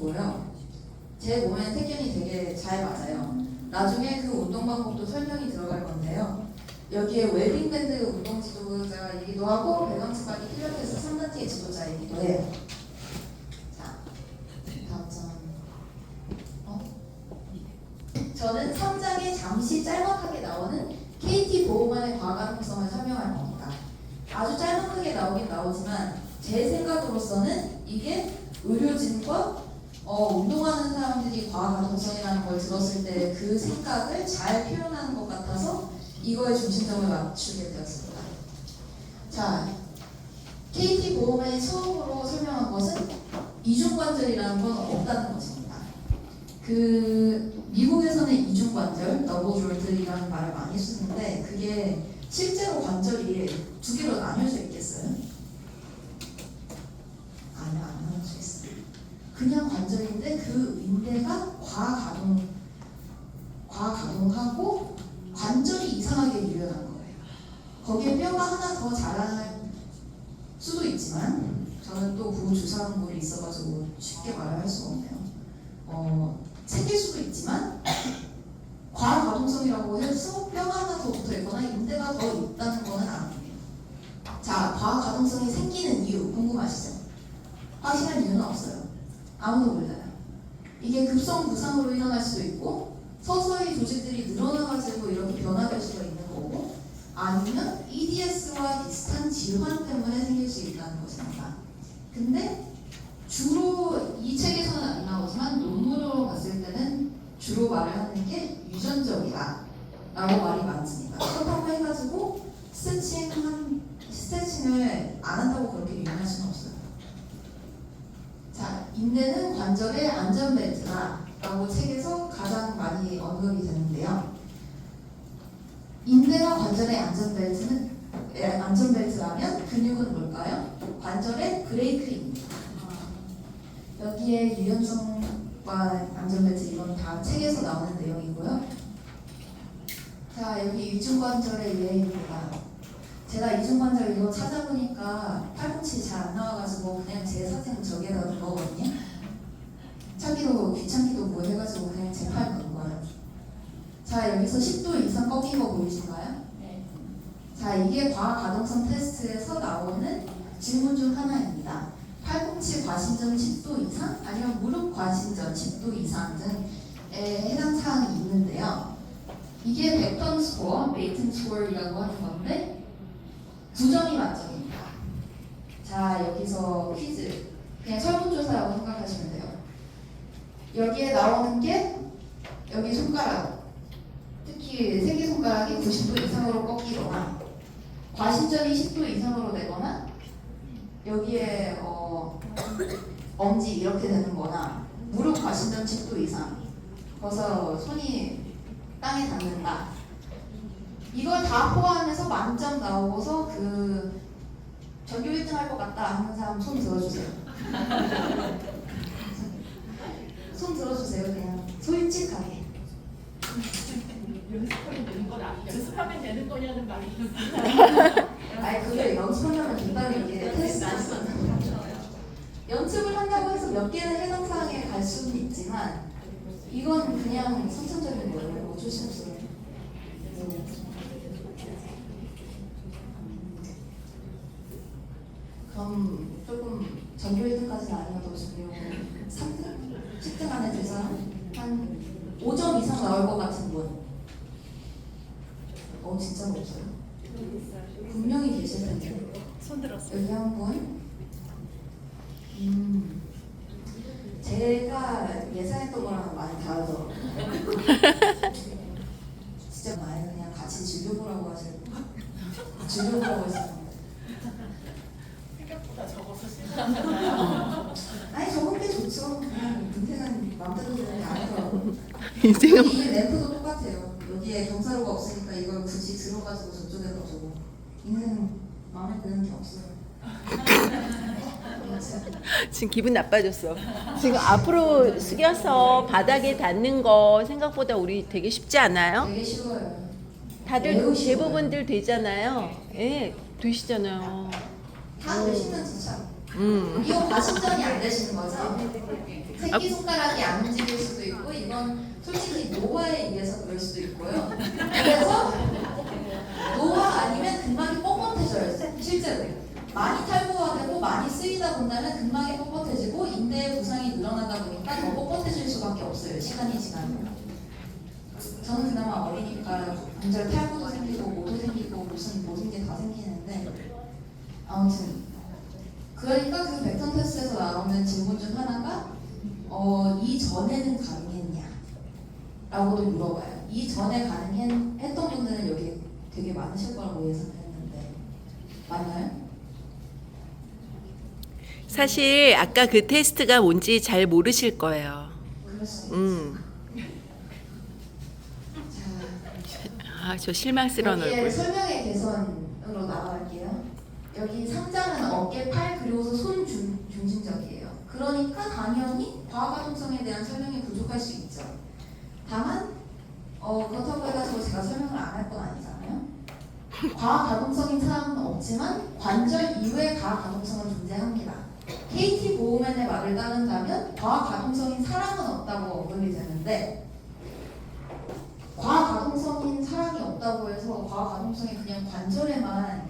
좋고요. 제 몸에 택견이 되게 잘 맞아요. 나중에 그 운동 방법도 설명이 들어갈 건데요. 여기에 웰빙 밴드 운동 지도자이기도 하고 밸런스 바디 필라테스 3단계 지도자이기도 해요. 자, 다음 점. 저는 3장에 잠시 짤막하게 나오는 KT 보호만의 과가능성을 설명할 겁니다. 아주 짤막하게 나오긴 나오지만 제 생각으로서는 이게 의료진과 운동하는 사람들이 과가능성이라는 걸 들었을 때 그 생각을 잘 표현하는 것 같아서 이거에 중심점을 맞추게 되었습니다. 자, KT 보호만이 처음으로 설명한 것은 이중관절이라는 건 없다는 것입니다. 미국에서는 이중관절, 더블 조인트이라는 말을 많이 쓰는데 그게 실제로 관절이 두 개로 나뉘어져 있겠어요? 아니요, 안 나눠져 있어요. 그냥 관절인데 그 인대가 과가동하고 관절이 이상하게 유연한 거예요. 거기에 뼈가 하나 더 자랄 수도 있지만 저는 또 부주사근골이 있어가지고 쉽게 말을 할 수가 없네요. 생길 수도 있지만 과가동성이라고 해서 뼈가 하나 더 붙어있거나 인대가 더 있다는 것은 아니에요. 자, 과가동성이 생기는 이유 궁금하시죠? 확실한 이유는 없어요. 아무도 몰라요. 이게 급성 부상으로 일어날 수도 있고 서서히 조직들이 늘어나가지고 이렇게 변화될 수가 있는 거고 아니면 EDS와 비슷한 질환 때문에 생길 수 있다는 것입니다. 근데 주로 이 책에서는 안 나오지만 논문으로 봤을 때는 주로 말을 하는 게 유전적이다 라고 말이 많습니다. 그렇다고 해가지고 스트레칭을 안 한다고 그렇게 유명할 수는 없어요. 자, 인대는 관절의 안전벨트다 라고 책에서 가장 많이 언급이 되는데요. 인대와 관절의 안전벨트라면 근육은 뭘까요? 관절의 브레이크입니다. 여기에 유연성과 안전벨트 이건 다 책에서 나오는 내용이고요. 자, 여기 이중관절의 예입니다. 제가 이중관절 이거 찾아보니까 팔꿈치 잘 안 나와가지고 그냥 제 사진 저기에다 넣은 거거든요. 찾기도 귀찮기도 뭐 해가지고 그냥 제 팔 넣은 거예요. 자, 여기서 10도 이상 꺾인 거 보이신가요? 네. 자, 이게 과가동성 테스트에서 나오는 질문 중 하나입니다. 팔꿈치 과신전 10도 이상 아니면 무릎 과신전 10도 이상 등에 해당 사항이 있는데요. 이게 벡턴 스코어, 메이튼 스코어이라고 하는 건데 9점이 만점입니다. 자, 여기서 퀴즈. 그냥 설문조사라고 생각하시면 돼요. 여기에 나오는 게 여기 손가락, 특히 새끼손가락이 90도 이상으로 꺾이거나 과신전이 10도 이상으로 되거나 여기에 엄지 이렇게 되는 거나 무릎 과신전 10도 이상 그래서 손이 땅에 닿는다. 이걸 다 포함해서 만점 나오고서 그 전교 1등 할 것 같다 하는 사람 손 들어주세요. 손 들어주세요. 그냥 솔직하게. 연습하면 되는 거냐는 말이 아니 그게 연습하려면 된다는 게 테스트 연습을 한다고 해서 몇 개는 해당 사항에 갈 수는 있지만 이건 그냥 선천적인 거예요. 어쩔 수 없어요. 그럼 조금 전교 1등까지는 아니어도 전교 3등? 10등 안에 돼서 한 5점 이상 나올 것 같은 분. 진짜로 없어요? 분명히 계실 텐데. 손 들었어요. 여기 한 분. 제가 예상했던 거랑 많이 다르더라고요. 진짜 많이 그냥 같이 즐겨보라고 하시고 즐겨보라고 했었는데. 생각보다 적어서 실망하잖아요. 아니 적은 게 좋죠. 그냥 인생은 맘대로 되는 게 아니더라고요. 인생은 이 램프도 똑같아요. 여기에 경사로가 없으니까 이걸 굳이 들어가지고 저쪽에 넣어주고 인생은 마음에 드는 게 없어요. 지금 기분 나빠졌어. 지금 앞으로 숙여서 바닥에 닿는 거 생각보다 우리 되게 쉽지 않아요? 되게 쉬워요. 다들 매우 쉬워요. 대부분들 되잖아요. 예, 되시잖아요. 다 되시면 진짜. 음. 이거 과신전이 안 되시는 거죠? 새끼손가락이 안 움직일 수도 있고 이건 솔직히 노화에 의해서 그럴 수도 있고요. 그래서 노화 아니면 근막이 뻣뻣해져요. 실제로 많이 탈모화되고 많이 쓰이다 본다면 근막이 뻣뻣해지고 인대의 부상이 늘어나다 보니까 더 뻣뻣해질 수밖에 없어요. 시간이 지나면. 저는 그나마 어리니까 관절 탈모도 생기고 모도 생기고 무슨 모든 게 다 생기는데 아무튼 그러니까 그 벡터 테스트에서 나오는 질문 중 하나가 이전에는 가능했냐? 라고도 물어봐요. 이전에 가능했던 분들은 여기 되게 많으실 거라고 예상했는데 맞나요? 사실 아까 그 테스트가 뭔지 잘 모르실 거예요. 그럴 수 있죠. 자, 저 실망스러운 여기에 얼굴. 설명의 개선으로 나갈게요. 여기 상장은 어깨, 팔, 그리고서 손 중심적이에요. 그러니까 당연히 과학가동성에 대한 설명이 부족할 수 있죠. 다만 그렇다고 해가지고 제가 설명을 안 할 건 아니잖아요. 과학가동성인 사람은 없지만 관절 이외의 과학가동성은 존재합니다. KT 보호맨의 말을 따른다면 과학가동성인 사람은 없다고 언급이 되는데 과학가동성인 사람이 없다고 해서 과학가동성이 그냥 관절에만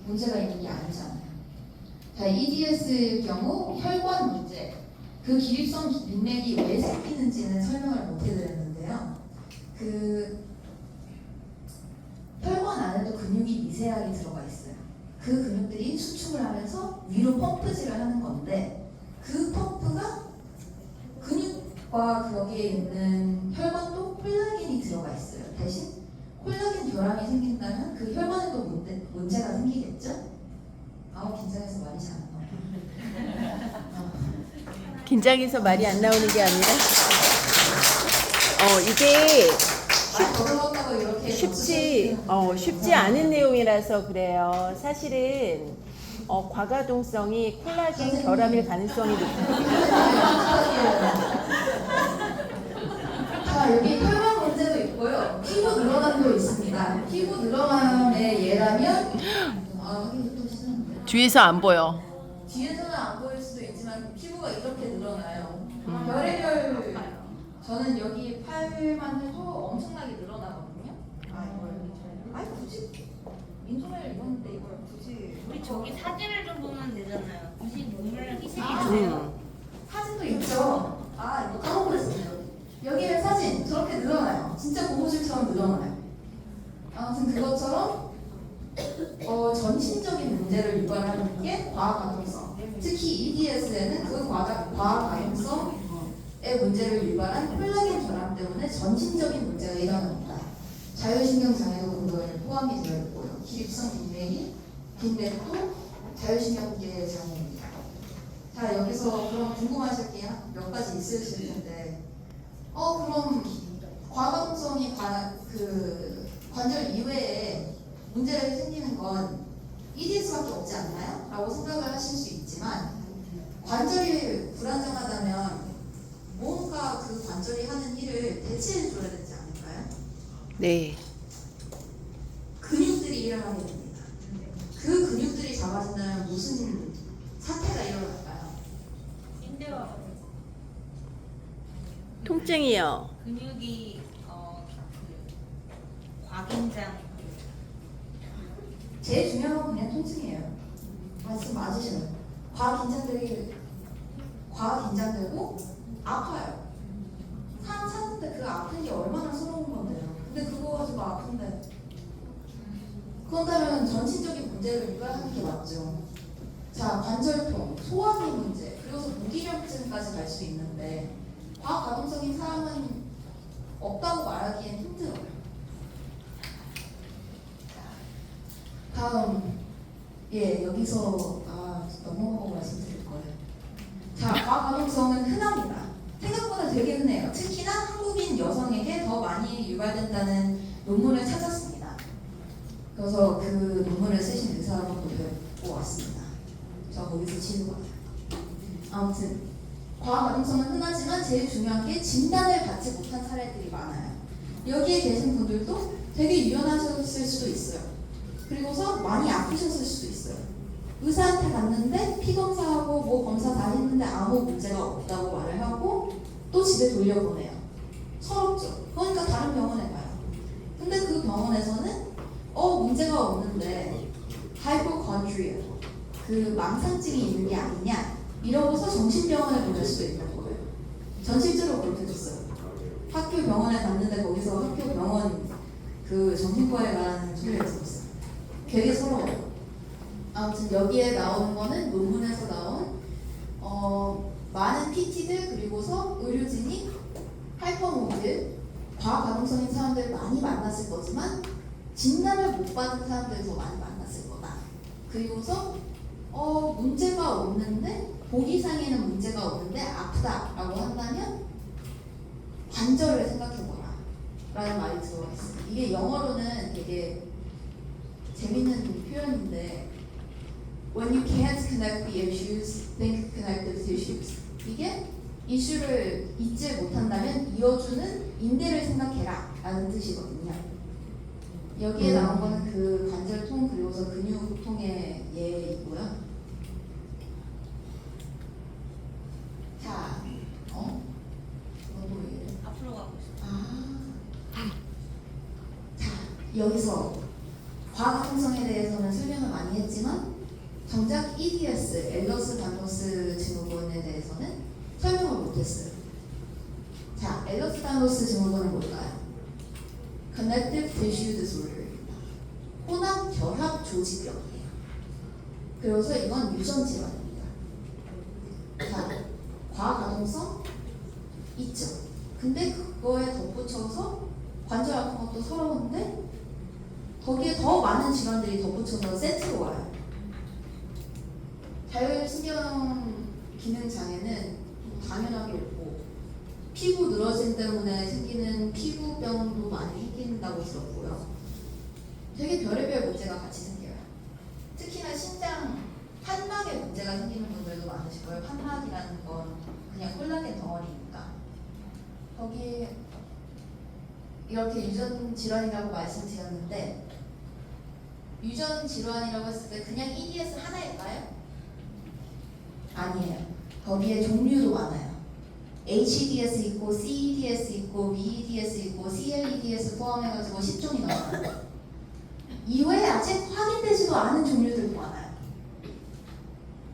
문제가 있는 게 아니잖아요. 자, EDS의 경우 혈관 문제, 그 기립성 링맥이 왜 생기는지는 설명을 못 해드렸는데요. 그 혈관 안에도 근육이 미세하게 들어가 있어요. 그 근육들이 수축을 하면서 위로 펌프질을 하는 건데 그 펌프가 근육과 거기에 있는 혈관도 콜라겐이 들어가 있어요. 대신 콜라겐 결함이 생긴다면 그 혈관에도 문제가 생기겠죠? 긴장해서 말이 잘 안 나와요. 긴장해서 말이 안 나오는 게 아니라 이게 많이 더러웠다고 이렇게 쉽지 않은 내용이라서 그래요. 사실은 과가동성이 콜라겐 결함일 가능성이 자, 여기 혈관 문제도 있고요. 피부 늘어남도 있습니다. 피부 늘어남의 예라면 또 시작인데. 뒤에서 안 보여. 뒤에서는 안 보일 수도 있지만 피부가 이렇게 늘어나요. 별의별 저는 여기 팔만 해도 엄청나게 늘어나거든요. 굳이 인소매를 입었는데 이걸 굳이 우리 저기 사진을 좀 보면 되잖아요. 굳이 눈물 희생이 사진도 있죠. 이거 까먹었어요. 여기에 사진 저렇게 늘어나요. 진짜 고무줄처럼 늘어나요. 아무튼 그것처럼 전신적인 문제를 유발하는 게 과학가동성. 특히 EDS에는 그 과학가동성의 문제를 유발한 콜라겐 결함 때문에 전신적인 문제가 일어납니다. 자율신경 장애도 그걸 포함이 되어 있고요. 기립성 빈맥도 자율신경계 장애입니다. 자, 여기서 그럼 궁금하실 게 몇 가지 있으실 텐데 그럼 과가동성이 관절 이외에 문제가 생기는 건 EDS밖에 없지 않나요? 라고 생각을 하실 수 있지만 관절이 불안정하다면 뭔가 그 관절이 하는 일을 대체해 줘야 되지 않을까요? 네. 근육들이 일을 하게 됩니다. 그 근육들이 작아진다면 무슨 사태가 일어날까요? 인대와 통증이요. 근육이 과긴장 제일 중요한 건 그냥 통증이에요. 말씀 맞으시나요? 과긴장되고 아파요. 사람 사는데 그 아픈 게 얼마나 서러운 건데요. 근데 그거 가지고 아픈데 그런다면 전신적인 문제를 유발하는 게 맞죠. 자, 관절통, 소화기 문제, 그리고 무기력증까지 갈 수 있는데 과학가동성인 사람은 없다고 말하기엔 힘들어요. 다음, 여기서 넘어가고 말씀드릴 거예요. 자, 과가동성은 흔합니다. 생각보다 되게 흔해요. 특히나 한국인 여성에게 더 많이 유발된다는 논문을 찾았습니다. 그래서 그 논문을 쓰신 의사분도 뵙고 왔습니다. 저 거기서 치료받아요. 아무튼 과가동성은 흔하지만 제일 중요한 게 진단을 받지 못한 사례들이 많아요. 여기에 계신 분들도 되게 유연하셨을 수도 있어요. 그리고서 많이 아프셨을 수도 있어요. 의사한테 갔는데 피 검사하고 뭐 검사 다 했는데 아무 문제가 없다고 말을 하고 또 집에 돌려보내요. 서럽죠. 그러니까 다른 병원에 가요. 근데 그 병원에서는 문제가 없는데 하이포콘드리아 그 망상증이 있는 게 아니냐 이러고서 정신병원에 보낼 수도 있는 거예요. 전 실제로 그렇게 됐어요. 학교 병원에 갔는데 거기서 학교 병원 그 정신과에 가는 소리가 있었어요. 되게 서러워요. 아무튼 여기에 나오는 거는 논문에서 나온 많은 PT들 그리고서 의료진이 하이퍼모빌 과가동성인 사람들 많이 만났을 거지만 진단을 못 받은 사람들 더 많이 만났을 거다. 그리고서 문제가 없는데 보기상에는 문제가 없는데 아프다라고 한다면 관절을 생각해보라 라는 말이 들어가 있어요. 이게 영어로는 되게 재밌는 표현인데 When you can't connect the issues, think connective tissues. 이게 이슈를 잊지 못한다면 이어주는 인대를 생각해라 라는 뜻이거든요. 여기에 나온 거는 그 관절통 그리고서 근육통의 예이고요. 자, 이거 뭐예요? 앞으로 가고 있어요. 자, 여기서 과학통성에 대해서는 설명을 많이 했지만 정작 EDS, 엘러스 다노스 증후군에 대해서는 설명을 못했어요. 자, 엘러스 다노스 증후군은 뭘까요? Connective Tissue Disorder입니다. 혼합 결합 조직병이에요. 그래서 이건 유전 질환입니다. 자, 과가동성 있죠. 근데 그거에 덧붙여서 관절 아픈 것도 서러운데 거기에 더 많은 질환들이 덧붙여서 세트로 와요. 자율신경 기능 장애는 당연하게 없고 피부 늘어짐 때문에 생기는 피부병도 많이 생긴다고 들었고요. 되게 별의별 문제가 같이 생겨요. 특히나 신장 판막에 문제가 생기는 분들도 많으실 거예요. 판막이라는 건 그냥 콜라겐 덩어리니까. 거기 이렇게 유전 질환이라고 말씀드렸는데 유전 질환이라고 했을 때 그냥 EDS 하나일까요? 아니에요. 거기에 종류도 많아요. HEDS 있고 CEDS 있고 VEDS 있고 CLEDS 포함해가지고 10종이 넘어요. 이외에 아직 확인되지도 않은 종류들도 많아요.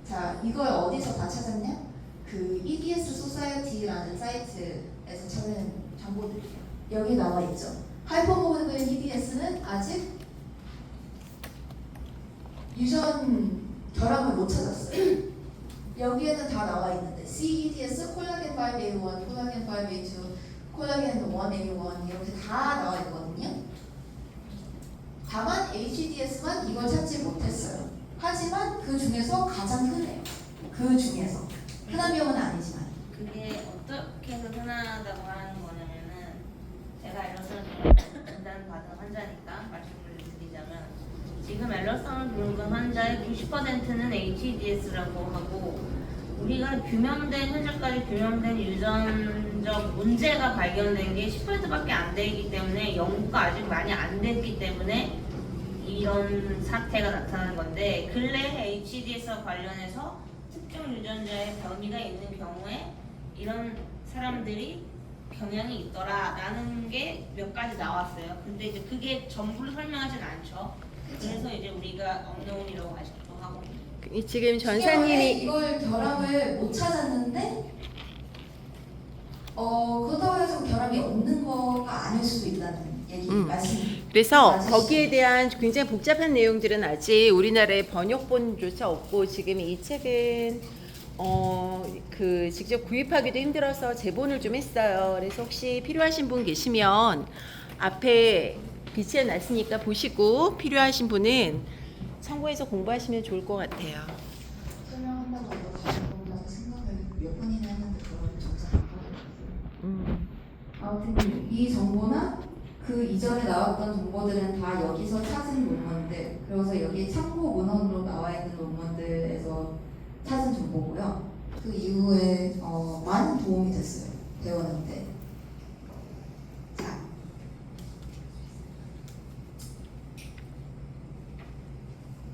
자, 이걸 어디서 다 찾았냐? 그 EDS 소사이어티라는 사이트에서 찾은 정보들이에요. 여기 나와 있죠. 하이퍼모빌 EDS는 아직 유전 결합을 못 찾았어요. 여기에는 다 나와 있는데 CEDS, 콜라겐 5A1, 콜라겐 5A2, 콜라겐 1A1 이렇게 다 나와 있거든요. 다만 HDS만 이걸 찾지 못했어요. 하지만 그 중에서 가장 흔해요. 그 중에서 흔한 병은 아니지만 그게 어떻게 해서 흔하다고 하는 거냐면은 제가 엘러슨 진단 받은 환자니까 말씀을 드리자면 지금 엘러슨 증후군 환자의 90%는 HDS라고 하고 우리가 규명된 현재까지 규명된 유전적 문제가 발견된 게 10%밖에 안 되기 때문에 연구가 아직 많이 안 됐기 때문에 이런 사태가 나타나는 건데 근래 HDS와 관련해서 특정 유전자의 변이가 있는 경우에 이런 사람들이 경향이 있더라라는 게 몇 가지 나왔어요. 근데 이제 그게 전부를 설명하진 않죠. 그래서 이제 우리가 언노운이라고 아직도 하고 지금 전사님이 이걸 결합을 못 찾았는데 그렇다고 해서 결합이 없는 거가 아닐 수도 있다는 얘기 말씀. 그래서 맞으시죠? 거기에 대한 굉장히 복잡한 내용들은 아직 우리나라에 번역본조차 없고 지금 이 책은 그 직접 구입하기도 힘들어서 제본을 좀 했어요. 그래서 혹시 필요하신 분 계시면 앞에 비치해 놨으니까 보시고 필요하신 분은 참고해서 공부하시면 좋을 것 같아요. 설명한다고 해도 가져본다고 생각을 몇 번이나 했는데 그걸 정작 안 받아봤어요. 아무튼 이 정보나 그 이전에 나왔던 정보들은 다 여기서 찾은 논문들, 그래서 여기 참고 문헌으로 나와 있는 논문들에서 찾은 정보고요. 그 이후에 많은 도움이 됐어요. 배웠는데. 자,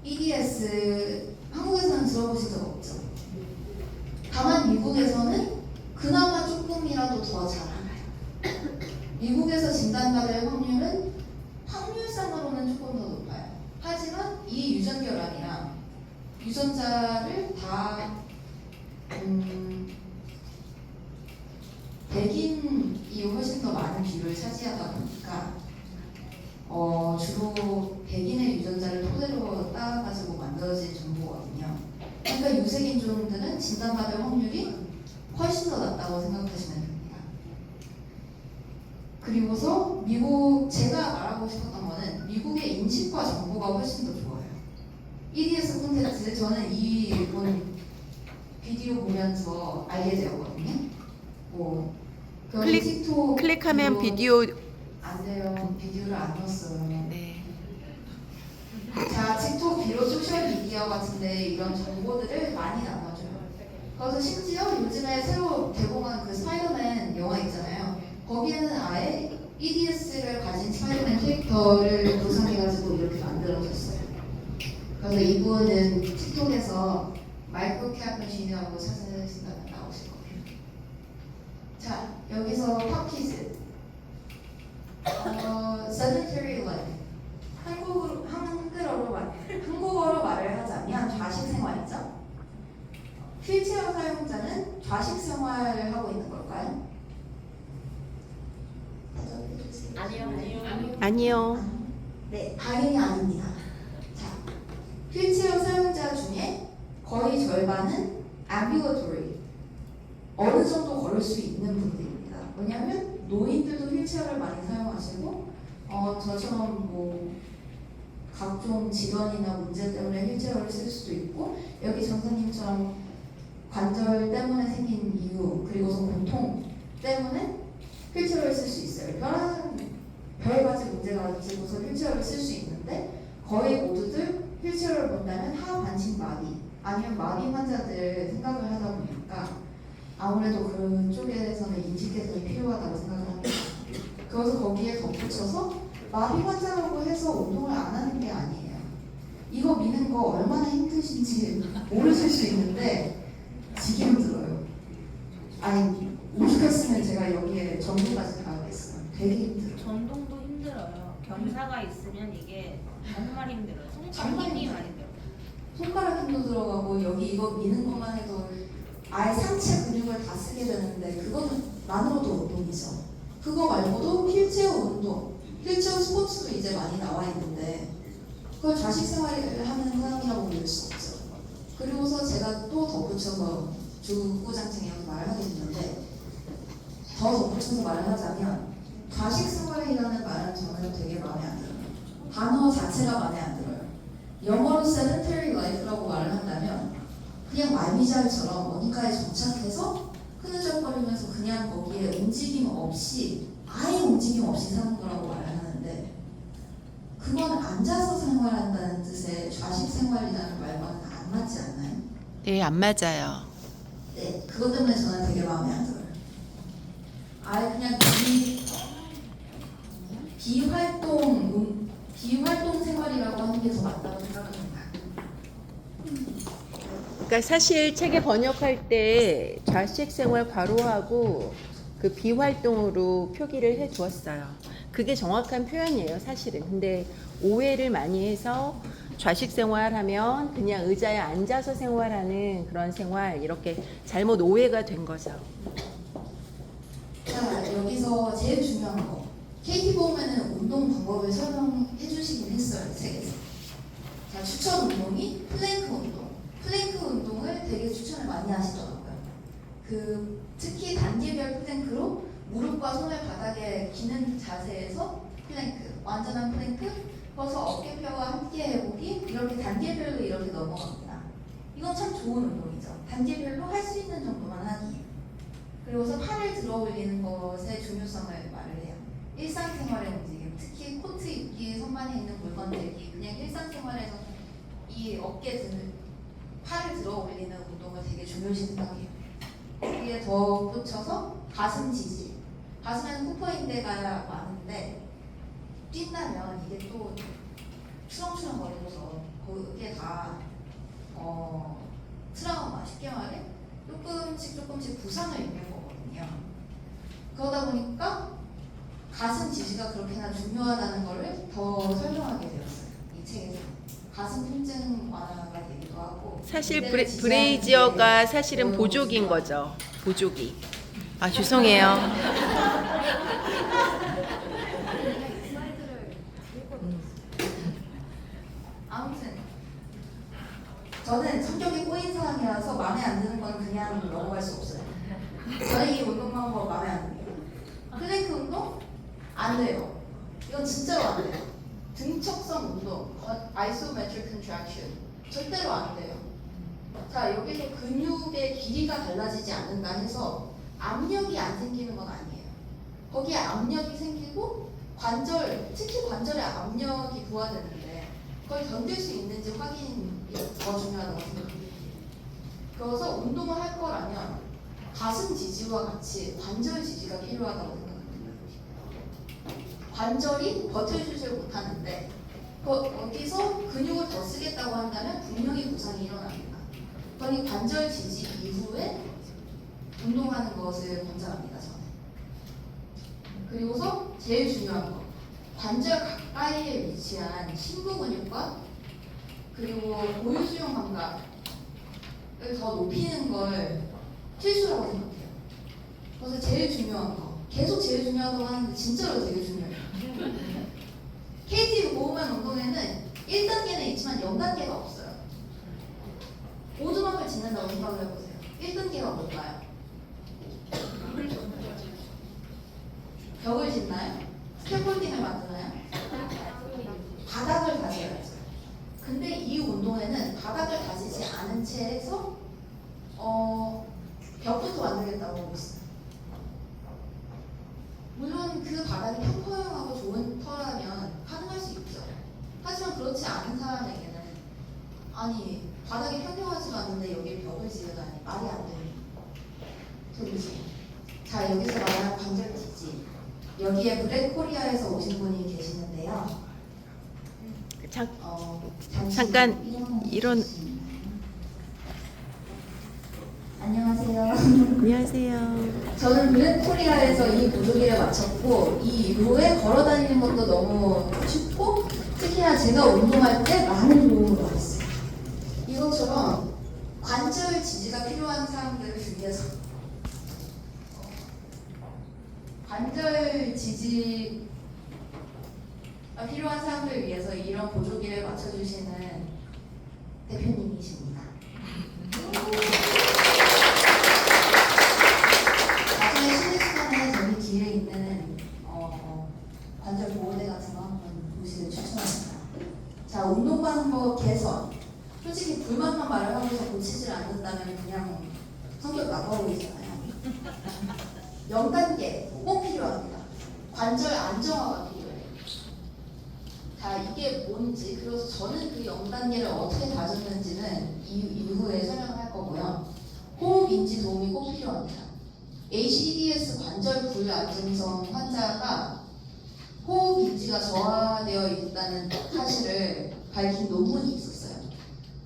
EDS 한국 조금이라도 더 잘 알아요. 미국에서 진단받을 확률은 확률상으로는 조금 더 높아요. 하지만 이 유전결함이랑 유전자를 다 백인이 훨씬 더 많은 비율을 차지하다 보니까 주로 백인의 유전자를 토대로 따가지고 만들어진 정보거든요. 그러니까 유색인종들은 진단받을 확률이 훨씬 더 낮다고 생각하시면 됩니다. 그리고서 미국, 제가 말하고 싶었던 거는 미국의 인식과 정보가 훨씬 더 좋아요. EDS 콘텐츠, 저는 이분 비디오 보면서 알게 되었거든요. 틱톡 클릭하면 비디오. 안 돼요. 비디오를 안 넣었어요. 네. 자, 틱톡, 비로 소셜 미디어 같은데 이런 정보들을 많이 나눠줘요. 그래서 심지어 요즘에 새로 개봉한 그 스파이더맨 영화 있잖아요. 거기에는 아예 EDS를 가진 스파이더맨 캐릭터를 구성해가지고 이렇게 만들어졌어요. 그래서 이분은 틱톡에서 마이클 캐프치노라고 찾으신다면 나오실 거예요. 자, 여기서 팝 퀴즈. sedentary life. 한국어로 말을 하자면 좌식 생활이죠. 휠체어 사용자는 좌식 생활을 하고 있는 걸까요? 아니요. 네, 당연히 아닙니다. 자, 휠체어 사용자 중에 거의 절반은 ambulatory, 어느 정도 걸을 수 있는 분들입니다. 왜냐하면 노인들도 휠체어를 많이 사용하시고 저처럼 각종 질환이나 문제 때문에 휠체어를 쓸 수도 있고, 여기 전사님처럼 관절 때문에 생긴 이유 그리고서 고통 때문에 휠체어를 쓸 수 있어요. 별 가지 문제가 가지고서 휠체어를 쓸 수 있는데 거의 모두들 휠체어를 본다면 하반신 마비 아니면 마비 환자들 생각을 하다 보니까 아무래도 그쪽에서는 인식 개선이 필요하다고 생각을 합니다. 그래서 거기에 덧붙여서 마비 환자라고 해서 운동을 안 하는 게 아니에요. 이거 미는 거 얼마나 힘드신지 모르실 수 있는데 되게 힘들어요. 아니, 오죽했으면 제가 여기에 전문까지 가야겠어요. 되게 힘들어요. 전동도 힘들어요. 경사가 있으면 이게 정말 힘들어요. 정말 손가락이 힘들어요. 많이 들어요. 손가락 힘도 들어가고 여기 이거 미는 것만 해도 아예 상체 근육을 다 쓰게 되는데 그것만으로도 운동이죠. 그거 말고도 휠체어 운동, 휠체어 스포츠도 이제 많이 나와 있는데 그걸 좌식 생활을 하는 사람이라고 볼 수 없죠. 그리고서 제가 또 덧붙여서 주구장창이라고 말을 하게 됐는데 더 덧붙여서 말을 하자면 좌식 생활이라는 말은 저는 되게 마음에 안 들어요. 단어 자체가 마음에 안 들어요. 영어로 sedentary life라고 말을 한다면 그냥 말미잘처럼 어딘가에 정착해서 흐느적거리면서 그냥 거기에 움직임 없이 아예 움직임 없이 사는 거라고 말을 하는데 그건 앉아서 생활한다는 뜻의 좌식 생활이라는 말과는 안 맞지 않나요? 네, 안 맞아요. 네, 그것 때문에 저는 되게 마음에 안 들어요. 아예 그냥 비활동 생활이라고 하는 게 더 맞다고 생각합니다. 그러니까 사실 책에 번역할 때 좌식 생활 괄호하고 그 비활동으로 표기를 해 두었어요. 그게 정확한 표현이에요, 사실은. 근데 오해를 많이 해서 좌식 생활하면 그냥 의자에 앉아서 생활하는 그런 생활, 이렇게 잘못 오해가 된 거죠. 자, 여기서 제일 중요한 거. KT 보면은 운동 방법을 설명해 주시긴 했어요, 책에서. 자, 추천 운동이 플랭크 운동. 플랭크 운동을 되게 추천을 많이 하시더라고요. 특히 단계별 플랭크로 무릎과 손을 바닥에 기는 자세에서 플랭크, 완전한 플랭크, 그래서 어깨뼈와 함께 해보기, 이렇게 단계별로 이렇게 넘어갑니다. 이건 참 좋은 운동이죠. 단계별로 할 수 있는 정도만 하기. 그리고서 팔을 들어 올리는 것의 중요성을 말을 해요. 일상생활의 움직임, 특히 코트 입기, 선반에 있는 물건 들기, 그냥 일상생활에서 이 팔을 들어 올리는 운동을 되게 중요시 생각해요. 여기에 덧붙여서 가슴 지지. 가슴에는 후포인대가 많은데 뛴다면 이게 또 추렁추렁 거리면서 그게 다 트라우마, 쉽게 말해 조금씩 부상을 입는 거거든요. 그러다 보니까 가슴 지지가 그렇게나 중요하다는 거를 더 설명하게 되었어요. 이 책에서. 가슴 통증 완화가 되기도 하고. 사실 이때는 지지하는 브레이지어가 게 사실은 너무 보조기인 중요하다. 거죠. 보조기. 아 죄송해요. 아무튼 저는 성격이 꼬인 사람이라서 마음에 안 드는 건 그냥 넘어갈 수 없어요. 저는 이 운동 방법 마음에 안 듭니다. 플랭크 운동 안 돼요. 이건 진짜로 안 돼요. 등척성 운동, isometric contraction 절대로 안 돼요. 자 여기서 근육의 길이가 달라지지 않는다 해서 압력이 안 생기는 건 아니에요. 거기에 압력이 생기고 관절, 특히 관절에 압력이 부과되는데 그걸 견딜 수 있는지 확인이 더 중요하다고 생각합니다. 그래서 운동을 할 거라면 가슴 지지와 같이 관절 지지가 필요하다고 생각합니다. 관절이 버텨주질 못하는데 어디서 근육을 더 쓰겠다고 한다면 분명히 부상이 일어납니다. 그러니 관절 지지 이후에 운동하는 것을 권장합니다. 저는. 그리고서 제일 중요한 거 관절 가까이에 위치한 심부 근육과 그리고 고유수용 감각을 더 높이는 걸 필수라고 생각해요. 그래서 제일 중요한 거 계속 제일 중요하다고 하는데 진짜로 되게 중요해요. KT 보호만 운동에는 1단계는 있지만 0단계가 없어요. 오두막을 짓는다고 생각을 해보세요. 1단계가 뭘까요? 벽을 짓나요? 스캐폴딩을 만드나요? 바닥을 다져야죠. 근데 이 운동에는 바닥을 다지지 않은 채에서 벽부터 만들겠다고 하고 있어요. 물론 그 바닥이 평평하고 좋은 터라면 가능할 수 있죠. 하지만 그렇지 않은 사람에게는 아니 바닥이 평평하지도 않는데 여기에 벽을 지으다니 말이 안 됩니다. 그렇지. 자 여기서 말하는 관절 지지 여기에 블랙코리아에서 오신 분이 계시는데요. 잠깐 이런 안녕하세요. 안녕하세요. 저는 블랙코리아에서 이 보조기를 마쳤고 이 이후에 걸어다니는 것도 너무 쉽고 특히나 제가 운동할 때 많은 도움을 받았어요. 이것처럼 관절 지지가 필요한 사람들을 위해서 관절 지지가 필요한 사람들을 위해서 이런 보조기를 맞춰주시는 대표님이십니다. 나중에 쉬는 시간에 저기 뒤에 있는 관절 보호대 같은 거 한번 보시길 추천합니다. 자, 운동 방법 개선. 솔직히 불만만 말을 하고서 고치질 않는다면 그냥 성격 나빠 보이잖아요. 0단계 꼭 필요합니다. 관절 안정화가 필요해요. 자, 이게 뭔지, 그래서 저는 그 0단계를 어떻게 다졌는지는 이후에 설명을 할 거고요. 호흡 인지 도움이 꼭 필요합니다. ACDS 관절 불안정성 환자가 호흡 인지가 저하되어 있다는 사실을 밝힌 논문이 있었어요.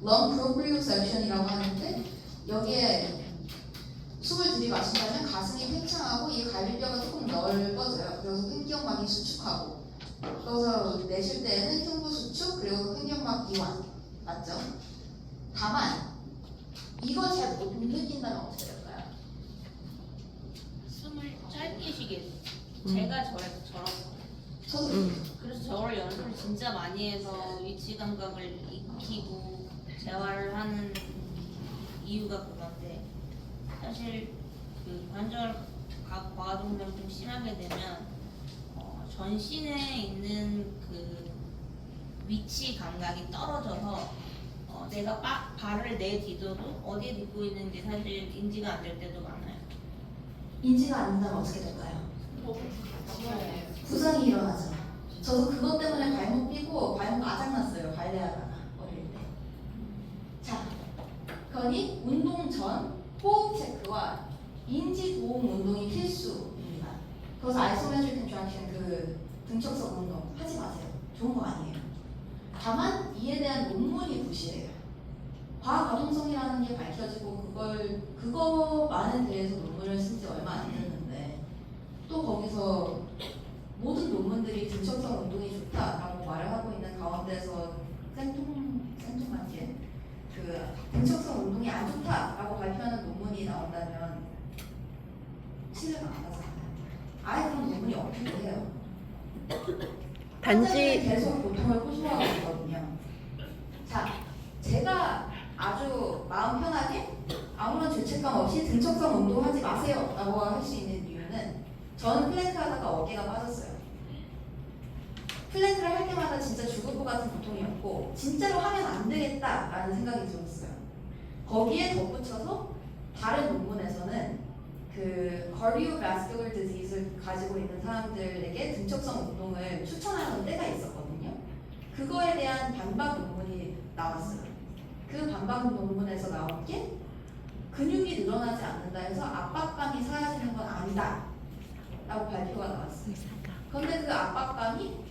Lung proprioception이라고 하는데 여기에 숨을 들이마신다면 가슴이 팽창하고 이 갈비뼈가 조금 넓어져요. 그래서 횡격막이 수축하고 그래서 내쉴 때에는 흉부 수축 그리고 횡격막 이완 맞죠? 다만 이걸 잘 못 느낀다면 어떻게 될까요? 숨을 짧게 쉬게 제가 저랬어요. 저도 그래서 저를 연습을 진짜 많이 해서 위치 감각을 익히고 재활을 하는 이유가 그건데 사실 그 관절 과동력이 좀 심하게 되면 전신에 있는 그 위치 감각이 떨어져서 내가 발을 내딛어도 어디에 딛고 있는지 사실 인지가 안 될 때도 많아요. 인지가 안 된다면 어떻게 될까요? 부상이 일어나죠. 저도 그것 때문에 발목 삐고 발목 아작났어요. 발레하다가 어릴 때. 자, 그러니 운동 전 호흡 체크와 인지 도움 운동이 필수입니다. 그래서 아이소메트릭 컨트랙션 그 등척성 운동 하지 마세요. 좋은 거 아니에요. 다만 이에 대한 논문이 부실해요. 과가동성이라는 게 밝혀지고 그거만에 대해서 논문을 쓴 지 얼마 안 됐는데 신뢰가 안 가잖아요. 아예 그런 부분이 없기도 해요. 단지 계속 고통을 호소하고 있거든요. 자, 제가 아주 마음 편하게 아무런 죄책감 없이 등척성 운동하지 마세요 라고 할 수 있는 이유는 저는 플랭크 하다가 어깨가 빠졌어요. 플랭크를 할 때마다 진짜 죽을 것 같은 고통이었고 진짜로 하면 안 되겠다라는 생각이 들었어요. 거기에 덧붙여서 다른 논문에서는 그 cardiovascular disease를 가지고 있는 사람들에게 등척성 운동을 추천하는 때가 있었거든요. 그거에 대한 반박 논문이 나왔어요. 그 반박 논문에서 나온 게 근육이 늘어나지 않는다 해서 압박감이 사라지는 건 아니다 라고 발표가 나왔어요. 그런데 그 압박감이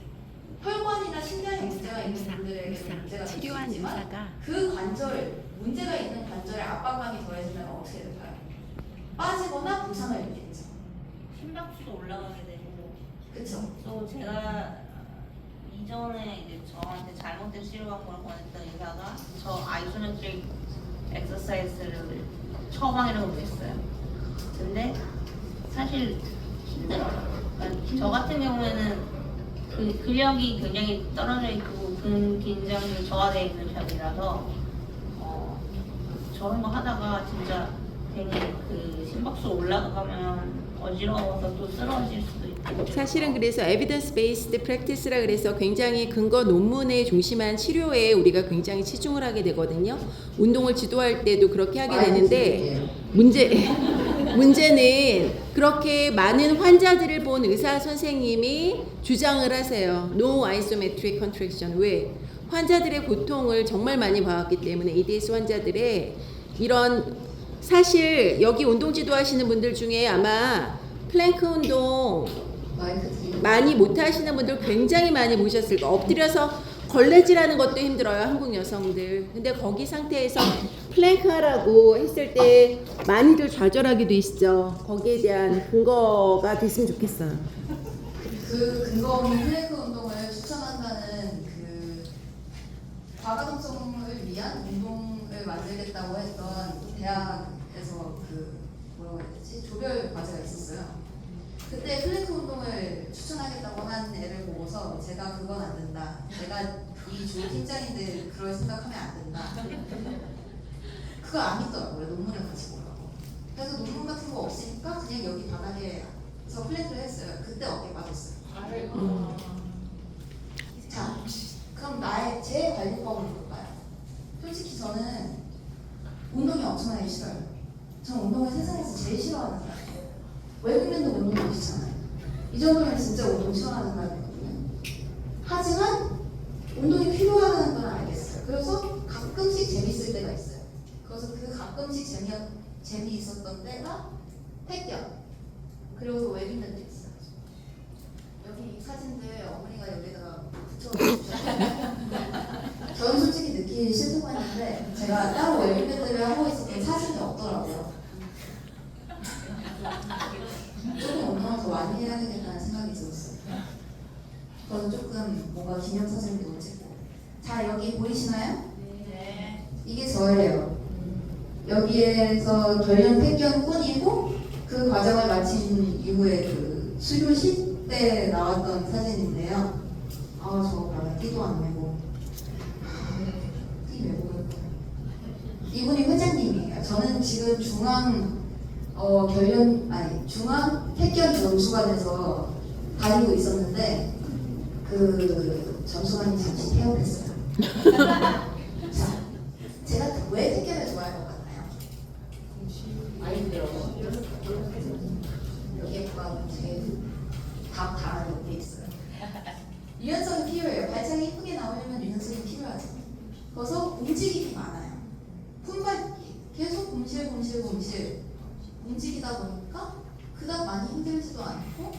혈관이나 심장에 문제가 있는 분들에게 문제가 될 수 치료한 있지만 의사가 그 관절, 문제가 있는 관절에 압박감이 더해지면 어떻게 될까요? 빠지거나 부상을 일으키죠. 심박수도 올라가게 되고. 그쵸? 또 제가 이전에 이제 저한테 잘못된 치료 방법을 권했던 의사가 저 아이소메트릭 엑서사이즈를 처방이라고 그랬어요. 근데 사실 힘들어요. 그러니까 저 같은 경우에는 그 근력이 굉장히 떨어져 있고 근긴장이 저하되어 있는 편이라서 저런 거 하다가 진짜 괜히 그 심박수 올라가면 어지러워서 또 쓰러질 수도 있고. 사실은 그래서 evidence based practice라 그래서 굉장히 근거 논문에 중심한 치료에 우리가 굉장히 치중을 하게 되거든요. 운동을 지도할 때도 그렇게 하게 되는데 문제는 그렇게 많은 환자들을 본 의사 선생님이 주장을 하세요. No isometric contraction. 왜? 환자들의 고통을 정말 많이 봐왔기 때문에 EDS 환자들의 이런 사실 여기 운동 지도하시는 분들 중에 아마 플랭크 운동 많이 못 하시는 분들 굉장히 많이 보셨을 거예요. 엎드려서 걸레질하는 것도 힘들어요, 한국 여성들. 근데 거기 상태에서 플랭크 하라고 했을 때 많이들 좌절하게 되시죠. 거기에 대한 근거가 됐으면 좋겠어요. 그 근거 없는 플랭크 운동을 추천한다는 그 과가동성을 위한 운동을 만들겠다고 했던 대학에서 그 뭐라고 해야 되지? 조별 과제가 있었어요. 그때 플랭크 운동을 추천하겠다고 한 애를 보고서 제가 그건 안 된다. 내가 이 조 팀장인데 그럴 생각하면 안 된다. 그거 안 믿더라고요. 논문을 가지고 오라고. 그래서 논문 같은 거 없으니까 그냥 여기 바닥에서 플랭크를 했어요. 그때 어깨 빠졌어요. 자, 그럼 제 관리법은 뭘까요? 솔직히 저는 운동이 엄청나게 싫어요. 전 운동을 세상에서 제일 싫어하는 사람이에요. 외국인도 운동 못하잖아요. 이 정도면 진짜 운동 싫어하는 사람이거든요. 하지만 운동이 필요하다는 건 알겠어요. 그래서 가끔씩 재밌을 때가 있어요. 그래서 그 가끔씩 재미있었던 때가 태견. 그리고 웨빙밴드 있어요. 여기 이 사진들 어머니가 여기다가 붙여주셨어요. 저는 솔직히 느끼기 싫다고 했는데 제가 따로 웨빙밴드를 하고 있었던 사진이 없더라고요. 조금 운동을 더 많이 해야 되겠다는 생각이 들었어요. 저는 조금 뭔가 기념사진도 찍고. 자, 여기 보이시나요? 네. 이게 저예요. 여기에서 결련 태견뿐이고 그 과정을 마친 이후에 그 수료식 때 나왔던 사진인데요. 아, 저거 봐요. 띠도 안 메고. 띠 메고 갈 거예요. 이분이 회장님이에요. 저는 지금 중앙 태견 전수관에서 다니고 있었는데 그 전수관이 잠시 폐업했어요. 자, 제가 왜 태견을 좋아할 것 같나요? 아이들어 여기에 보면 제답 다 여기 있어요. 유연성이 필요해요. 발차기 이쁘게 나오려면 유연성이 필요하죠. 그래서 움직임이 많아요. 품밟기 계속 곰실 움직이다 보니까 그닥 많이 힘들지도 않고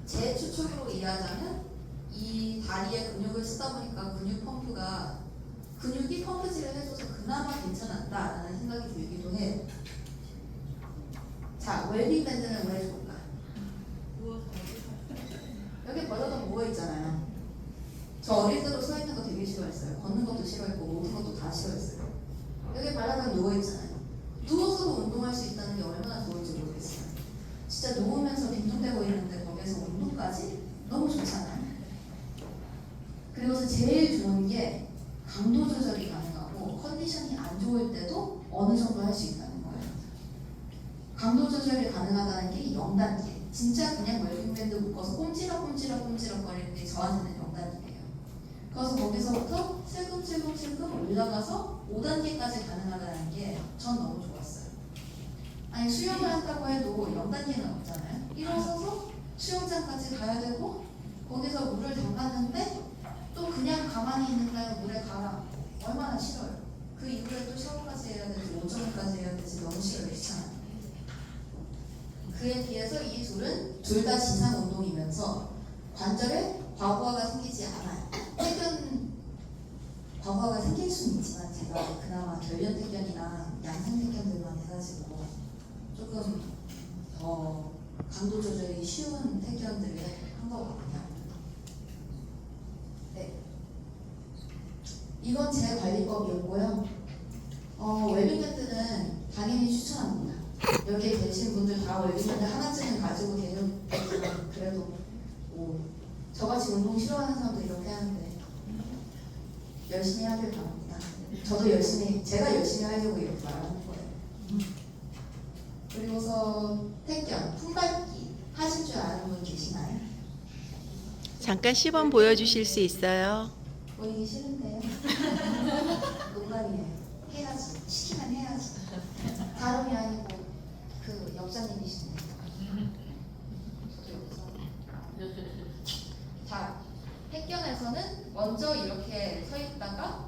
제 추측으로 이해하자면 이 다리에 근육을 쓰다 보니까 근육이 펌프질을 해줘서 그나마 괜찮았다라는 생각이 들기도 해요. 자, 웰빙 밴드는 왜 좋을까요? 여기 버섯은 누워 있잖아요. 저 어릴 때도 서 있는 거 되게 싫어했어요. 걷는 것도 싫어했고 모든 것도 다 싫어했어요. 여기 발라당 누워 있잖아요. 누워서도 운동할 수 있다는 게 얼마나 좋을지 모르겠어요. 진짜 누우면 버리는데 거기에서 온도까지 너무 좋잖아요. 그리고서 제일 좋은 게 강도 조절이 가능하고 컨디션이 안 좋을 때도 어느 정도 할 수 있다는 거예요. 강도 조절이 가능하다는 게 0단계. 진짜 그냥 웰빙밴드 묶어서 꼼지락꼼지락 거리는 게 저한테는 0단계예요. 그래서 거기서부터 슬금슬금 올라가서 5단계까지 가능하다는 게 전 너무 좋았어요. 아니 수영을 한다고 해도 0단계는 없잖아요. 일어서서 수영장까지 가야 되고 거기서 물을 담갔는데 또 그냥 가만히 있는데 물에 가라. 얼마나 싫어요. 그 이후에 또 샤워까지 해야 되지 5점까지 해야 되지 너무 싫어요. 귀찮아요. 그에 비해서 이 둘은 둘 다 지상 운동이면서 관절에 과부하가 생기지 않아요. 퇴근 과부하가 생길 수는 있지만 제가 그나마 결련 퇴견이나 양상 퇴견들만 해가지고 조금 더 강도 조절이 쉬운 퇴견들을 한 거거든요. 네, 이건 제 관리법이었고요. 웰빙밴드는 당연히 추천합니다. 여기에 계신 분들 다 웰빙밴드 하나쯤은 가지고 계셨지만 그래도 뭐 저같이 운동 싫어하는 사람도 이렇게 하는데 열심히 하길 바랍니다. 저도 제가 열심히 하려고 이렇게 말하는 거예요. 그리고서 택견, 품밟기 하실 줄 아는 분 계시나요? 잠깐 시범 보여주실 수 있어요? 보이기 싫은데요. 농담이에요. 해야지. 시키면 해야지. 다름이 아니고 그 역사님이시네요. 저도 역사. 자, 택견에서는 먼저 이렇게 서 있다가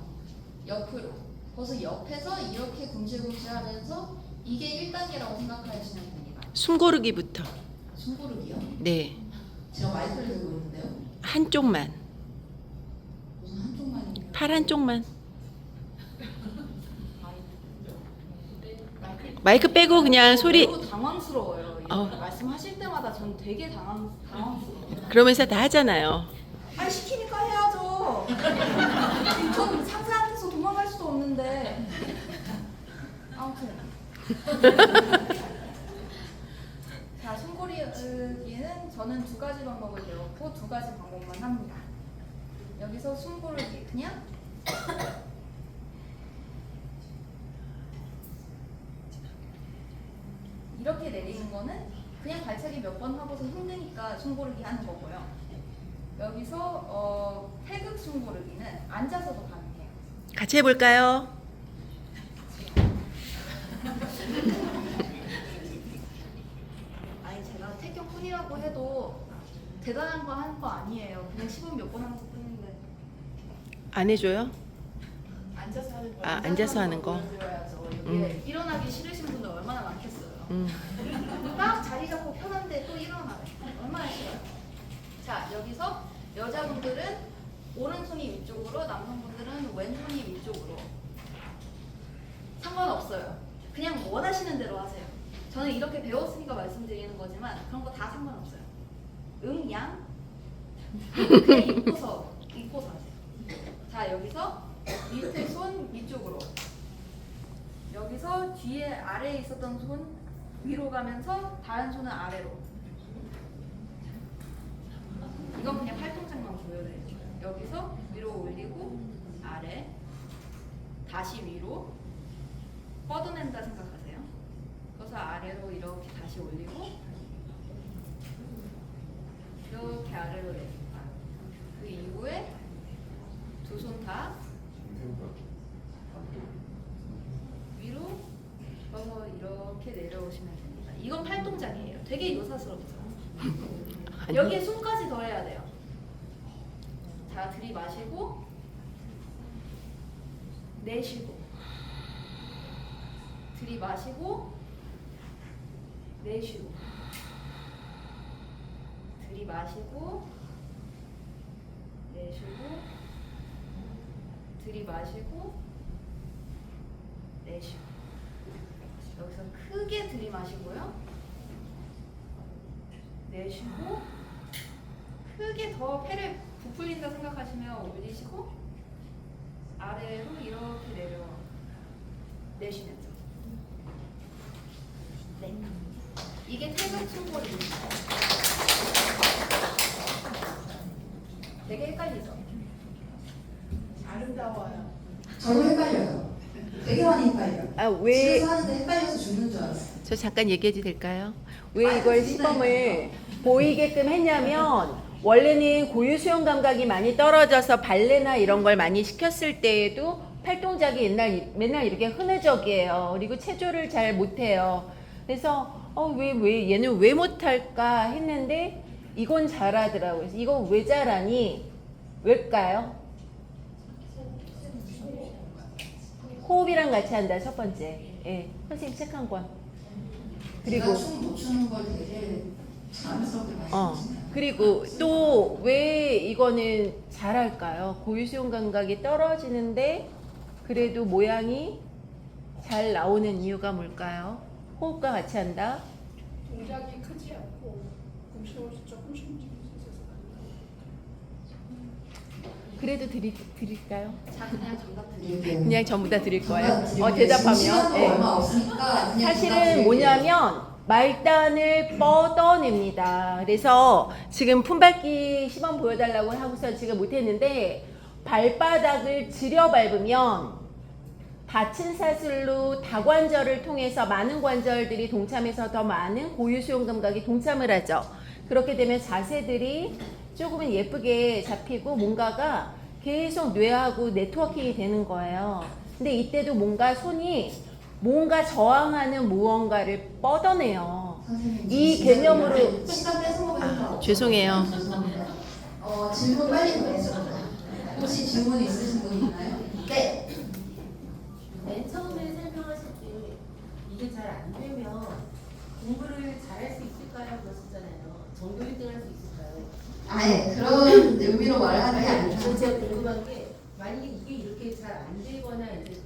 옆으로 거기서 옆에서 이렇게 굶실굶실하면서 이게 1단계라고 생각하시면 됩니다. 숨고르기부터. 숨고르기요? 네, 제가 마이크를 들고 있는데요. 한쪽만. 무슨 한쪽만이에요? 팔 한쪽만. 마이크 빼고 그냥 소리. 너무 당황스러워요. 이런 어. 말씀하실 때마다 전 되게 당황스러워요. 그러면서 다 하잖아요. 아니 시키니까 해야죠. 전 상사한테서 도망갈 수도 없는데. 아무튼. 자, 숨고르기는 저는 2가지 방법을 배웠고 2가지 방법만 합니다. 여기서 숨고르기 그냥 이렇게 내리는 거는 그냥 발차기 몇 번 하고서 힘드니까 숨고르기 하는 거고요. 여기서 태극 숨고르기는 앉아서도 가능해요. 같이 해볼까요? 아니 제가 태격뿐이라고 해도 대단한 거 하는 거 아니에요. 그냥 시범 몇 번 하는 것 뿐인데. 안 해줘요? 앉아서 하는 거. 아, 앉아서 하는 거. 보여드려야죠. 여기에 일어나기 싫으신 분들 얼마나 많겠어요. 음. 딱 자리 잡고 편한데 또 일어나요. 얼마나 싫어요. 자, 여기서 여자분들은 오른손이 위쪽으로, 남성분들은 왼손이 위쪽으로. 상관없어요. 그냥 원하시는 대로 하세요. 저는 이렇게 배웠으니까 말씀드리는 거지만 그런 거 다 상관없어요. 양 그냥 입고서 하세요. 자, 여기서 밑에 손 위쪽으로. 여기서 뒤에 아래에 있었던 손 위로 가면서 다른 손은 아래로. 이건 그냥 팔동작만 보여드릴게요. 여기서 위로 올리고 아래 다시 위로 뻗어낸다 생각하세요. 그래서 아래로 이렇게 다시 올리고 이렇게 아래로 내립니다. 그 이후에 두 손 다 위로 뻗어 이렇게 내려오시면 됩니다. 이건 팔동작이에요. 되게 요사스럽죠. 여기에 숨까지 더해야 돼요. 자, 들이마시고 내쉬고 들이마시고 내쉬고 들이마시고 내쉬고 들이마시고 내쉬고. 여기서 크게 들이마시고요. 내쉬고 크게 더 폐를 부풀린다 생각하시면 올리시고 아래로 이렇게 내려 내쉬면서. 네. 이게 태극 숨고르기입니다. 되게 헷갈리죠? 저도 헷갈려요. 되게 많이 헷갈려요. 아, 왜 집에서 하는데 헷갈려서 죽는 줄 알았어요. 저 잠깐 얘기해도 될까요? 왜 이걸 시범을 보이게끔 했냐면 원래는 고유 수용 감각이 많이 떨어져서 발레나 이런 걸 많이 시켰을 때에도 팔 동작이 맨날 이렇게 흐느적이에요. 그리고 체조를 잘 못해요. 그래서 왜 얘는 왜 못할까 했는데 이건 잘하더라고요. 그래서 이거 왜 잘하니? 왜일까요? 호흡이랑 같이 한다 첫 번째. 예, 선생님 책 한 권. 그리고 제가 춤 못 추는 걸 되게 자랑스럽게 말씀하시네요. 그리고 또 왜 이거는 잘할까요? 고유 수용 감각이 떨어지는데 그래도 모양이 잘 나오는 이유가 뭘까요? 호흡과 같이 한다. 동작이 크지 않고 조금씩 움직여서 그래도 드릴까요? 자, 그냥 정답 드릴게요. 드릴게요. 그냥 전부 다 드릴 거예요? 정답 드릴게요. 대답하면. 시간도 예. 얼마 없으니까 그냥 정답 사실은 드릴게요. 뭐냐면 말단을 뻗어냅니다. 그래서 지금 품밟기 시범 보여달라고 하고서 지금 못했는데 발바닥을 들여 밟으면 닫힌 사슬로 다관절을 통해서 많은 관절들이 동참해서 더 많은 고유 수용 감각이 동참을 하죠. 그렇게 되면 자세들이 조금은 예쁘게 잡히고 뭔가가 계속 뇌하고 네트워킹이 되는 거예요. 근데 이때도 뭔가 손이 뭔가 저항하는 무언가를 뻗어내요. 선생님, 이 진짜 개념으로 이렇게 시간 뺏어먹으니까 없어요. 죄송해요. 죄송합니다. 질문 빨리 보내죠. 혹시 질문 있으신 분 있나요? 네. 맨 처음에 설명하실 때 이게 잘 안 되면 공부를 잘할 수 있을까요? 그러셨잖아요. 전교 1등 할 수 있을까요? 아예 그런 의미로 말하는 게 아니라 그래서 제가 궁금한 게 만약에 이게 이렇게 잘 안 되거나 이제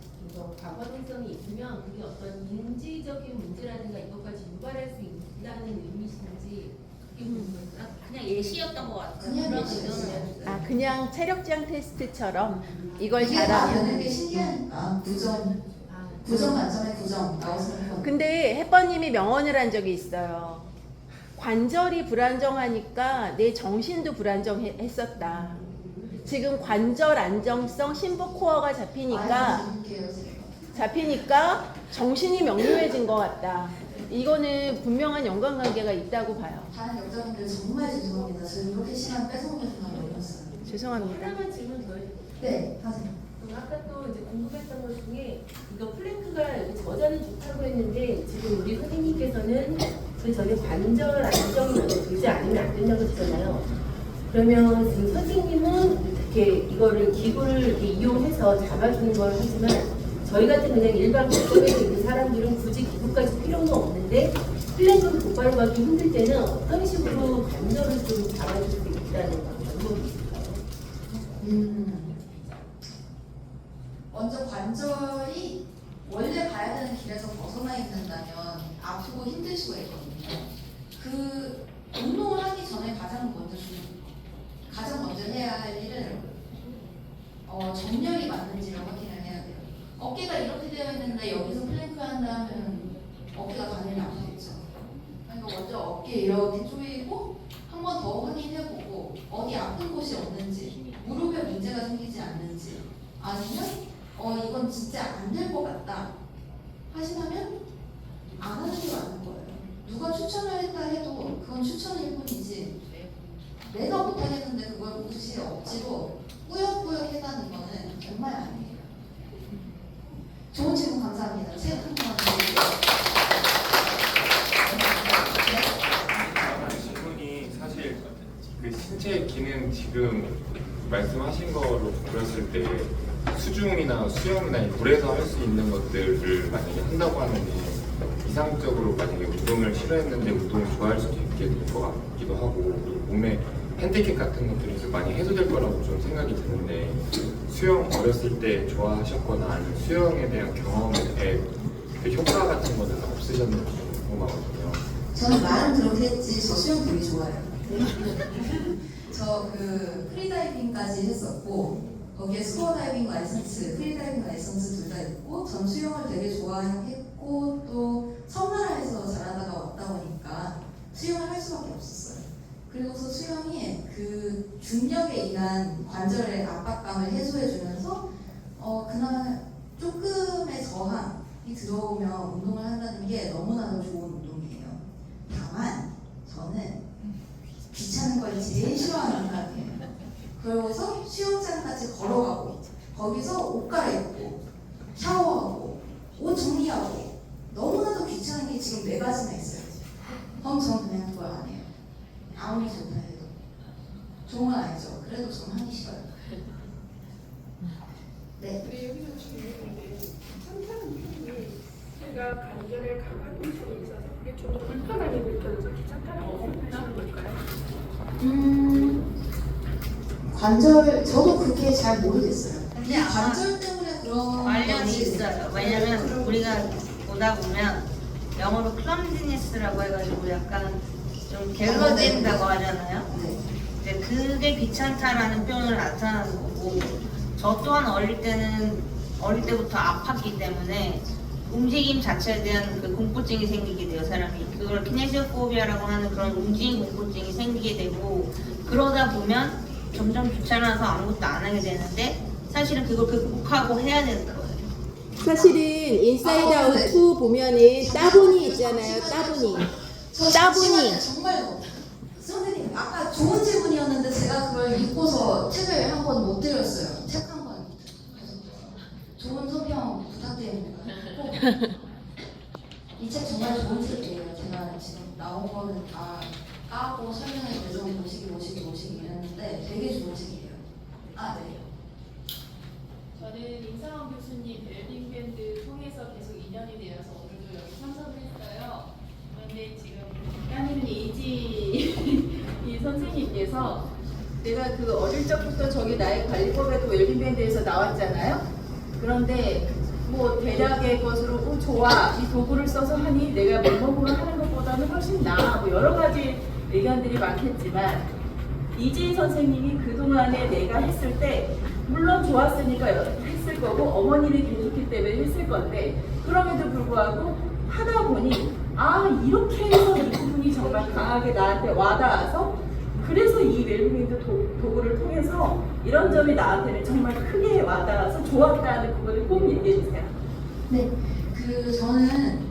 과거동성이 있으면 그게 어떤 인지적인 문제라든가 이것까지 유발할 수 있다는 의미신지 그게 궁금해요. 그냥 예시였던 것 같아요. 그냥 그런 예시였어요. 의도는 그냥 체력 지향 테스트처럼 이걸 이게 다 잘하면. 되는 게 신기하니까 9점 만점에 9점 나오시는 거. 근데 햇번님이 명언을 한 적이 있어요. 관절이 불안정하니까 내 정신도 불안정했었다. 지금 관절 안정성 심부 코어가 잡히니까 정신이 명료해진 것 같다. 이거는 분명한 연관관계가 있다고 봐요. 다른 여자분들 정말 죄송합니다. 저 이렇게 시간 뺏어먹는 건 몰랐어요. 죄송합니다. 하나만 질문 더 해주세요. 네, 하세요. 아까 또 이제 궁금했던 것 중에 이거 플랭크가 이렇게 저자는 좋다고 했는데 지금 우리 선생님께서는 그 전에 관절 안정이 먼저 되지 않으면 안 된다고 했잖아요. 그러면 지금 선생님은 이렇게 이거를 기구를 이렇게 이용해서 잡아주는 걸 하지만 저희 같은 그냥 일반 국정에 있는 사람들은 굳이 기구까지 필요는 없는데 플랭크를 곧바로 가기 힘들 때는 어떤 식으로 관절을 좀 잡아줄 수 있다는 방법이 있을까요? 먼저 관절이 원래 가야 되는 길에서 벗어나 있는다면 아프고 힘들 수가 있거든요. 그 운동을 하기 전에 가장 먼저 해야 할 일은 정렬이 맞는지를 확인을 해야 돼요. 어깨가 이렇게 되어 있는데 여기서 플랭크 한다 하면 어깨가 당연히 아프겠죠. 그러니까 먼저 어깨 이렇게 조이고 한 번 더 확인해보고 어디 아픈 곳이 없는지, 무릎에 문제가 생기지 않는지, 아니면 이건 진짜 안 될 것 같다 하시면 안 하는 게 맞는 거예요. 누가 추천을 했다 해도 그건 추천일 뿐이지 내가 못하겠는데 그걸 혹시 억지로 꾸역꾸역 해가는 거는 정말 아니에요. 좋은 질문 감사합니다. 책 한 번 드릴게요. 질문이 사실 그 신체 기능 지금 말씀하신 거로 들었을 때 수중이나 수영이나 물에서 할 수 있는 것들을 만약에 한다고 하면 이상적으로 만약에 운동을 싫어했는데 운동을 좋아할 수도 있게 될 것 같기도 하고 그리고 몸에 핸디캡 같은 것들이 많이 해소될 거라고 좀 생각이 드는데 수영 어렸을 때 좋아하셨거나 아니면 수영에 대한 경험에 그 효과 같은 거는 없으셨는지 궁금하거든요. 저는 말은 그렇게 했지 저 수영 되게 좋아해요. 저 그 프리다이빙까지 했었고 거기에 스쿠버 다이빙 라이선스, 프리다이빙 라이선스 둘 다 있고 전 수영을 되게 좋아했고 또 섬나라에서 자라다가 왔다 보니까 수영을 할 수밖에 없었어요. 그리고서 수영이 그 중력에 의한 관절의 압박감을 해소해주면서 그나마 조금의 저항이 들어오면 운동을 한다는 게 너무나도 좋은 운동이에요. 다만 저는 귀찮은 걸 제일 싫어하는 사람이에요. 그러고서 수영장까지 걸어가고 거기서 옷 갈아입고 샤워하고 옷 정리하고 너무나도 귀찮은 게 지금 4가지나 있어요. 그럼 저는 그냥 그걸 안 해요. 아무리 좋다 해도. 좋은 건 아니죠. 그래도 저는 하기 싫어요. 네. 근데 여기서 질문인데 산타는 편이 제가 관절에 강한 통증이 있어서 그게 좀 불편하게 느껴져서 귀찮다라고 생각하시는 걸까요? 관절 저도 그게 잘 모르겠어요. 근데 아마 관절 때문에 그런 관련이 건지. 있어요. 왜냐면 우리가 보다 보면 영어로 클럼지니스라고 해가지고 약간 좀 게을러진다고 하잖아요. 네. 근데 그게 귀찮다라는 표현을 나타나는 거고, 저 또한 어릴 때부터 아팠기 때문에 움직임 자체에 대한 그 공포증이 생기게 돼요, 사람이. 그걸 키네시오포비아라고 하는 그런 움직임 공포증이 생기게 되고, 그러다 보면 점점 귀찮아서 아무것도 안 하게 되는데, 사실은 그걸 극복하고 해야 되는 거예요. 사실은 인사이드 아웃 2 보면은 따분이 있잖아요. 따분이. 따분이. 정말로 선생님 아까 좋은 질문이었는데 제가 그걸 읽고서 책을 한 번 못 드렸어요. 책 한 번. 좋은 소평 부탁드립니다. 이 책 정말 좋은 책이에요. 제가 지금 나온 거는 다 까고 설명해 드려서 보시기 이랬는데 되게 좋은 책이에요. 아 네. 저는 임상원 교수님 웰빙 밴드 통해서 계속 인연이 되어서 오늘도 여기 참석을 했어요. 그런데 지금 따님은 이지 이 선생님께서 내가 그 어릴 적부터 저기 나의 관리법에도 웰빙 밴드에서 나왔잖아요. 그런데 뭐 대략의 것으로 좋아 이 도구를 써서 하니 내가 맨몸으로 하는 것보다는 훨씬 나아 뭐 여러 가지 의견들이 많겠지만 이지 선생님이 그동안에 내가 했을 때 물론 좋았으니까 했을 거고 어머니를 계셨기 때문에 했을 건데 그럼에도 불구하고 하다 보니 아 이렇게 해서 이 부분이 정말 강하게 나한테 와닿아서 그래서 이 웰빙밴드 도구를 통해서 이런 점이 나한테는 정말 크게 와닿아서 좋았다는 부분을 꼭 얘기해 주세요. 네, 저는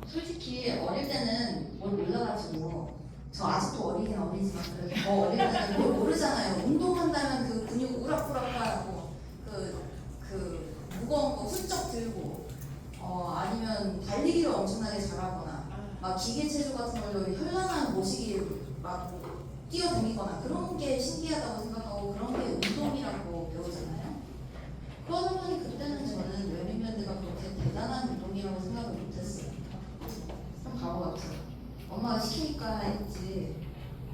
솔직히 어릴 때는 뭘 몰라가지고 저 아직도 어리긴 어리지만 그래도 더 어릴 때는 뭘 모르잖아요. 운동한다면 그 근육 우락부락하고 그 무거운 거 훌쩍 들고 아니면 달리기를 엄청나게 잘하거나 막 기계 체조 같은 걸로 현란한 모시기 막 뛰어다니거나 그런 게 신기하다고 생각하고 그런 게 운동이라고 배우잖아요. 그러다 보니 그때는 저는 웰빙밴드가 그렇게 대단한 운동이라고 생각을 못했어요. 좀 바보 같아요. 엄마가 시키니까 했지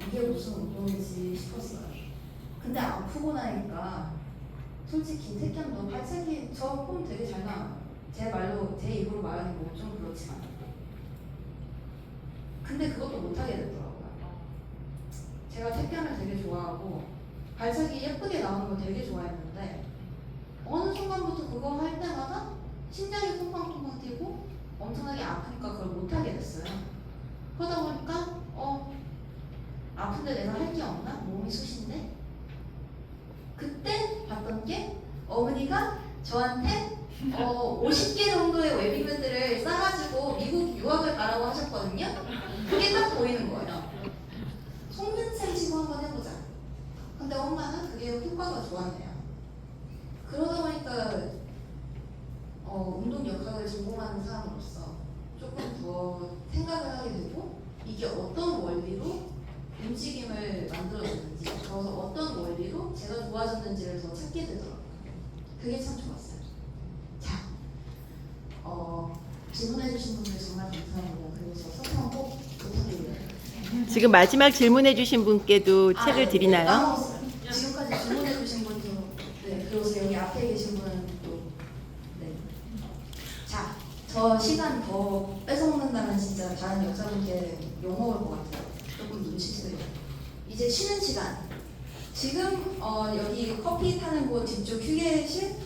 이게 무슨 운동이지 싶었어요. 근데 아프고 나니까 솔직히 태견 너 발차기 저 폼 되게 잘 나와요. 제 말로 제 입으로 말하는 거 좀 그렇지만 근데 그것도 못하게 되더라고요. 제가 태견을 되게 좋아하고 발차기 예쁘게 나오는 거 되게 좋아했는데 어느 순간부터 그거 할 때마다 심장이 쿵쾅쿵쾅 뛰고 엄청나게 아프니까 그걸 못하게 됐어요. 그러다 보니까 아픈데 내가 할 게 없나? 몸이 쑤신데? 그때 봤던 게 어머니가 저한테 50개 정도의 웰빙밴드를 싸가지고 미국 유학을 가라고 하셨거든요. 그게 딱 보이는 거예요. 속는셈 치고 한번 해보자. 근데 엄마는 그게 효과가 좋았네요. 그러다 보니까 운동 역학을 전공하는 사람으로서 조금 더 생각을 하게 되고 이게 어떤 원리로 움직임을 만들어주는지 그래서 어떤 원리로 제가 좋아졌는지를 더 찾게 되더라고요. 그게 참 좋았어요. 자, 질문해주신 분들 정말 감사합니다. 그리고 저 서평 꼭 부탁드려요. 지금 마지막 질문해주신 분께도 책을 네, 드리나요? 까먹었어요. 지금까지 질문해주신 분도 네, 그리고 여기 앞에 계신 분은 또 네. 자, 저 시간 더 뺏어먹는다면 진짜 다른 여자분께 욕먹을 것 같아요. 조금 눈치세요. 이제 쉬는 시간. 지금 여기 커피 타는 곳 뒤쪽 휴게실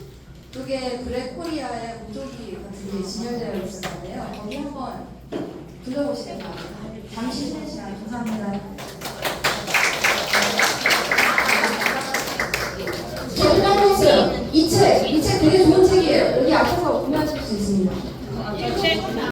쪽에 브레코리아의 무조기 같은 게 진열되어 있었는데요. 거기 한번 둘러보시겠다. 잠시 쉬는 시간 감사합니다.